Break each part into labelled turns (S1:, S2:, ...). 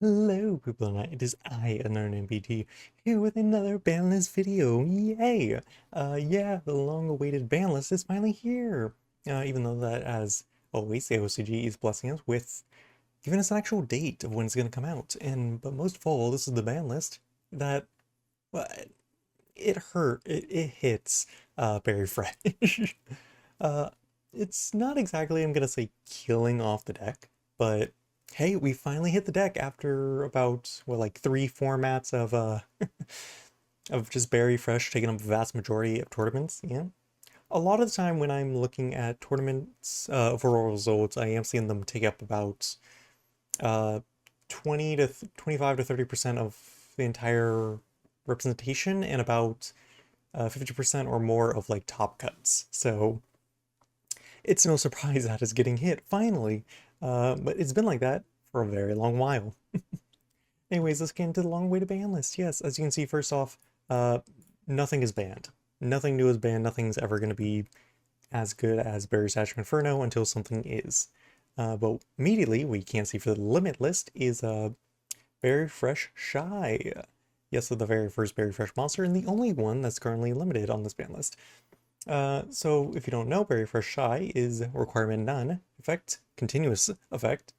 S1: Hello people tonight, it is I, Unknown MBT, here with another Banlist video, yay! Yeah, the long-awaited Banlist is finally here! Even though that, as always, the OCG is blessing us with giving us an actual date of when it's going to come out, but most of all, this is the Banlist that, well, it hits, very fresh. uh, it's not exactly, I'm gonna say, killing off the deck, but hey, we finally hit the deck after about, what, like 3 formats of just Berry Fresh taking up the vast majority of tournaments, yeah. A lot of the time when I'm looking at tournaments, overall results, I am seeing them take up about, uh, 20 to 25 to 30% of the entire representation and about 50% or more of like top cuts. So it's no surprise that is getting hit finally. But it's been like that for a very long while. Anyways, let's get into the long way to ban list. Yes, as you can see, first off, uh, nothing is banned. Nothing new is banned. Nothing's ever going to be as good as Barrier Statue Inferno until something is. But immediately, we can see for the limit list is Berry Fresh Shy. Yes, so the very first Berry Fresh monster and the only one that's currently limited on this ban list. So if you don't know, Berry Fresh Shy is requirement none effect, continuous effect.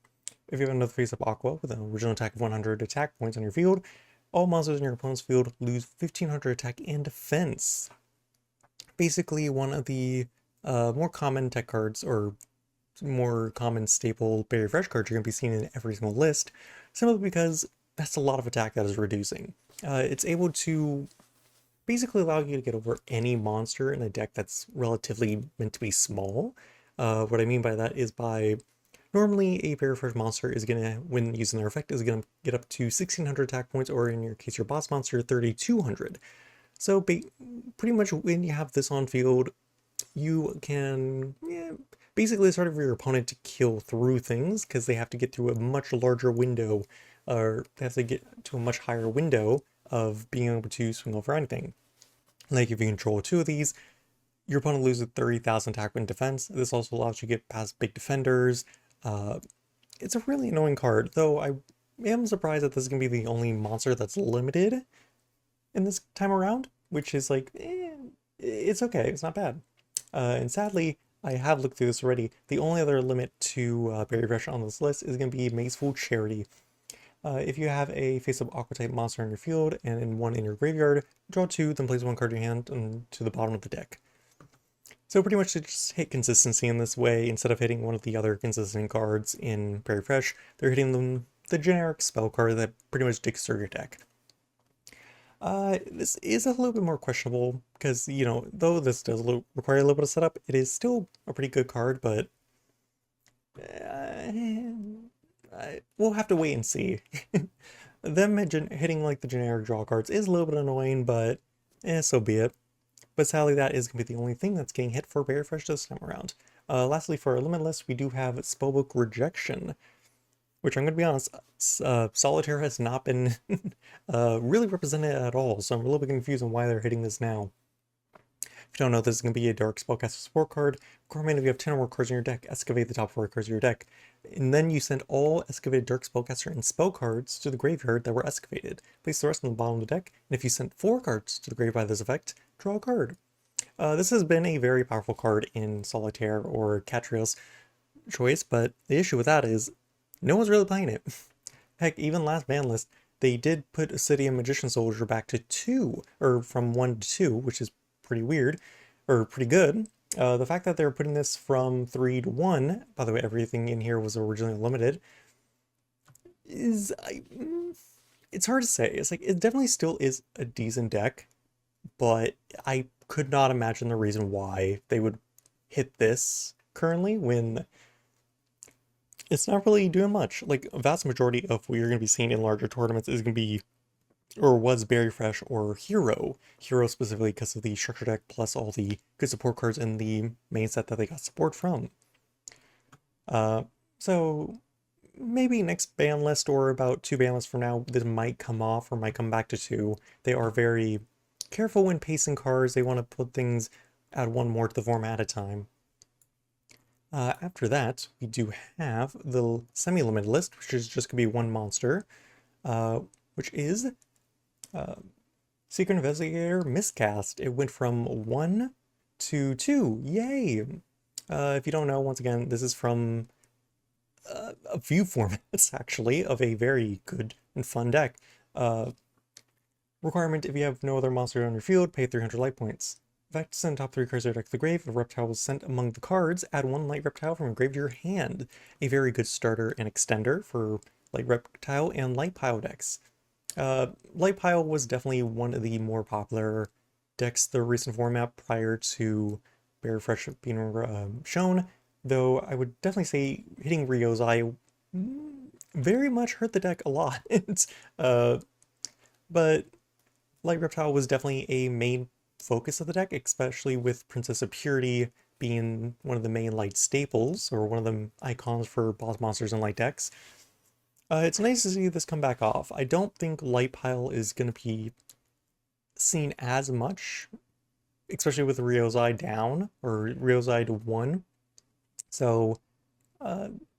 S1: If you have another face up Aqua with an original attack of 100 attack points on your field, all monsters in your opponent's field lose 1500 attack and defense. Basically, one of the more common tech cards, or more common staple Berry Fresh cards you're going to be seeing in every single list, simply because that's a lot of attack that is reducing. It's able to basically allow you to get over any monster in a deck that's relatively meant to be small. What I mean by that is normally a Berry Fresh monster is going to, when using their effect, is going to get up to 1600 attack points, or in your case, your boss monster, 3200. So pretty much when you have this on field, you can basically sort of your opponent to kill through things because they have to get through a much larger window, or they have to get to a much higher window of being able to swing over anything. Like if you control 2 of these, your opponent loses 30,000 attack and defense. This also allows you to get past big defenders. Uh, it's a really annoying card, though I am surprised that this is going to be the only monster that's limited in this time around, which is like, it's okay, it's not bad. And sadly, I have looked through this already. The only other limit to Berry Fresh on this list is going to be Maizeful Charity. If you have a face-up Aqua-type monster in your field and one in your graveyard, draw 2, then place 1 card in your hand and to the bottom of the deck. So pretty much to just hit consistency in this way, instead of hitting one of the other consistent cards in Berry Fresh, they're hitting the generic spell card that pretty much dictates your deck. This is a little bit more questionable because, though this does require a little bit of setup, it is still a pretty good card, but we'll have to wait and see. Them hitting like the generic draw cards is a little bit annoying, but so be it. But sadly, that is going to be the only thing that's getting hit for Berry Fresh this time around. Lastly, for our limit list, we do have Spellbook Rejection, which I'm going to be honest, Solitaire has not been really represented at all, so I'm a little bit confused on why they're hitting this now. If you don't know, this is going to be a Dark Spellcaster support card. Requirement: if you have 10 or more cards in your deck, excavate the top 4 cards of your deck. And then you send all excavated Dark Spellcaster and spell cards to the graveyard that were excavated. Place the rest on the bottom of the deck, and if you sent 4 cards to the grave by this effect, draw a card. This has been a very powerful card in Solitaire or Catriel's choice, but the issue with that is no one's really playing it. Heck, even last ban list, they did put Obsidian Magician Soldier back to 2, or from 1 to 2, which is pretty weird, or pretty good. The fact that they're putting this from 3 to 1, by the way, everything in here was originally limited, it's hard to say. It's like, it definitely still is a decent deck, but I could not imagine the reason why they would hit this currently when it's not really doing much. Like, a vast majority of what you're going to be seeing in larger tournaments is going to be, or was, Berry Fresh or Hero. Hero specifically because of the structure deck plus all the good support cards in the main set that they got support from. So maybe next ban list or about 2 ban lists from now, this might come off or might come back to 2. They are very careful when pacing cards. They want to put things, add 1 more to the format at a time. After that, we do have the semi-limited list, which is just going to be 1 monster. which is Secret Investigator Miscast. It went from 1 to 2. Yay! If you don't know, once again, this is from a few formats, actually, of a very good and fun deck. Requirement, if you have no other monster on your field, pay 300 light points. Effect, send top 3 cards of your deck to the grave. If a reptile was sent among the cards, add 1 light reptile from your grave to your hand. A very good starter and extender for light reptile and light pile decks. Light pile was definitely one of the more popular decks the recent format prior to Berry Fresh being shown, though I would definitely say hitting Rio's Eye very much hurt the deck a lot. But Light Reptile was definitely a main focus of the deck, especially with Princess of Purity being one of the main light staples, or one of the icons for boss monsters in light decks. It's nice to see this come back off. I don't think Light Pile is going to be seen as much, especially with Rio's Eye down, or Rio's Eye to 1. So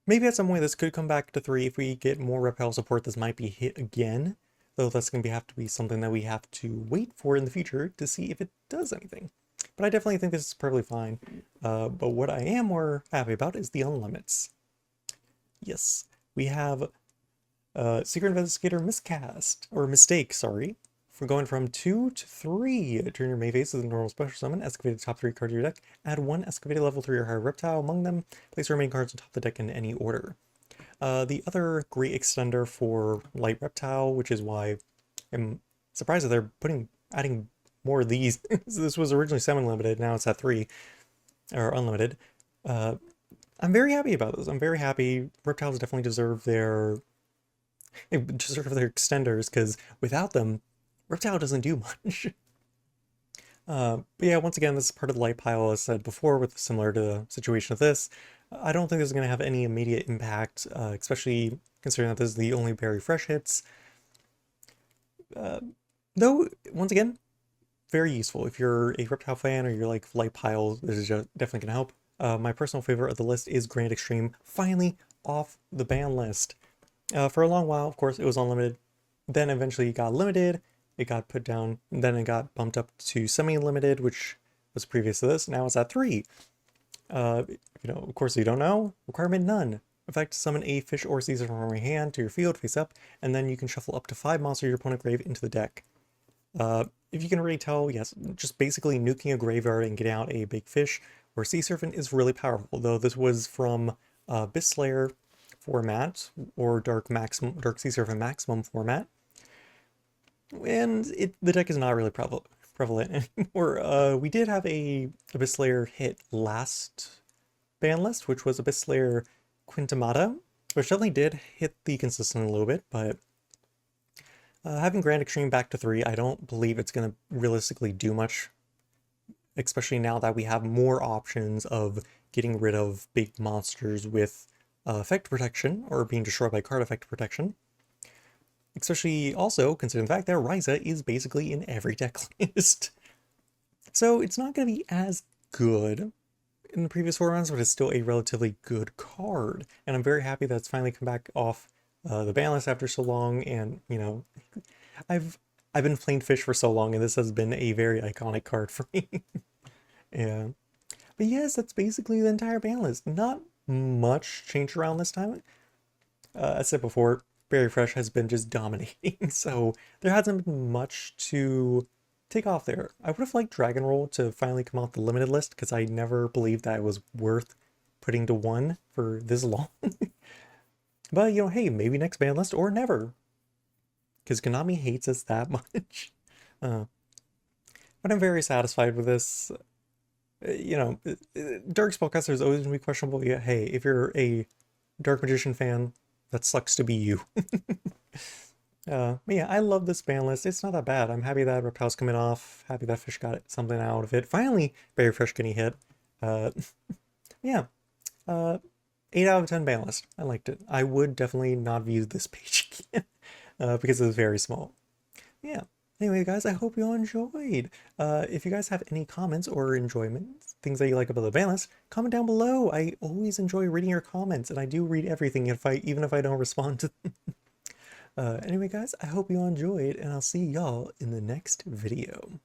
S1: maybe at some point this could come back to 3. If we get more Reptile support, this might be hit again, though that's going to have to be something that we have to wait for in the future to see if it does anything. But I definitely think this is perfectly fine. But what I am more happy about is the unlimits. Yes, we have Secret Investigator Miscast, or Mistake, sorry. For going from 2 to 3, turn your Mayface as a normal special summon, excavate the top 3 cards of your deck, add 1 excavated level 3 or higher reptile among them, place your remaining cards on top of the deck in any order. The other great extender for Light Reptile, which is why I'm surprised that they're adding more of these. This was originally 7 limited, now it's at 3, or unlimited. I'm very happy about this. I'm very happy. Reptiles definitely deserve their extenders, because without them, Reptile doesn't do much. But yeah, once again, this is part of the light pile, as said before, with similar to the situation of this. I don't think this is going to have any immediate impact, especially considering that this is the only Berry Fresh hits. Though, once again, very useful. If you're a Reptile fan or you're like light pile, this is definitely going to help. My personal favorite of the list is Grand Extreme, finally off the ban list. For a long while, of course, it was unlimited. Then eventually it got limited. It got put down, and then it got bumped up to semi-limited, which was previous to this. Now it's at 3. Of course, you don't know. Requirement none. Effect, summon a fish or Caesar from your hand to your field, face up, and then you can shuffle up to 5 monsters your opponent grave into the deck. If you can already tell, yes, just basically nuking a graveyard and getting out a big fish or sea serpent is really powerful, though this was from Abyss Slayer format, or Dark Sea Serpent Maximum format. And the deck is not really prevalent anymore. We did have a Abyss Slayer hit last ban list, which was Abyss Slayer Quintamata, which definitely did hit the consistent a little bit, but having Grand Extreme back to 3, I don't believe it's going to realistically do much, especially now that we have more options of getting rid of big monsters with effect protection, or being destroyed by card effect protection. Especially also considering the fact that Ryza is basically in every deck list. So it's not going to be as good in the previous 4 rounds, but it's still a relatively good card. And I'm very happy that it's finally come back off the ban list after so long. And, I've been playing Fish for so long, and this has been a very iconic card for me. Yeah. But yes, that's basically the entire ban list. Not much changed around this time. As I said before, Berry Fresh has been just dominating, so there hasn't been much to take off there. I would have liked Dragon Roll to finally come off the limited list, because I never believed that it was worth putting to 1 for this long. But, hey, maybe next ban list or never, because Konami hates us that much. But I'm very satisfied with this. Dark Spellcaster is always going to be questionable. Yeah, hey, if you're a Dark Magician fan, that sucks to be you. But yeah, I love this ban list. It's not that bad. I'm happy that Reptile's coming off. Happy that Fish got something out of it. Finally, Berry Fresh getting hit. Yeah. 8 out of 10 ban list. I liked it. I would definitely not view this page again because it was very small. Yeah. Anyway, guys, I hope you all enjoyed. If you guys have any comments or enjoyments, things that you like about the ban list, comment down below. I always enjoy reading your comments, and I do read everything even if I don't respond to them. Anyway, guys, I hope you all enjoyed, and I'll see y'all in the next video.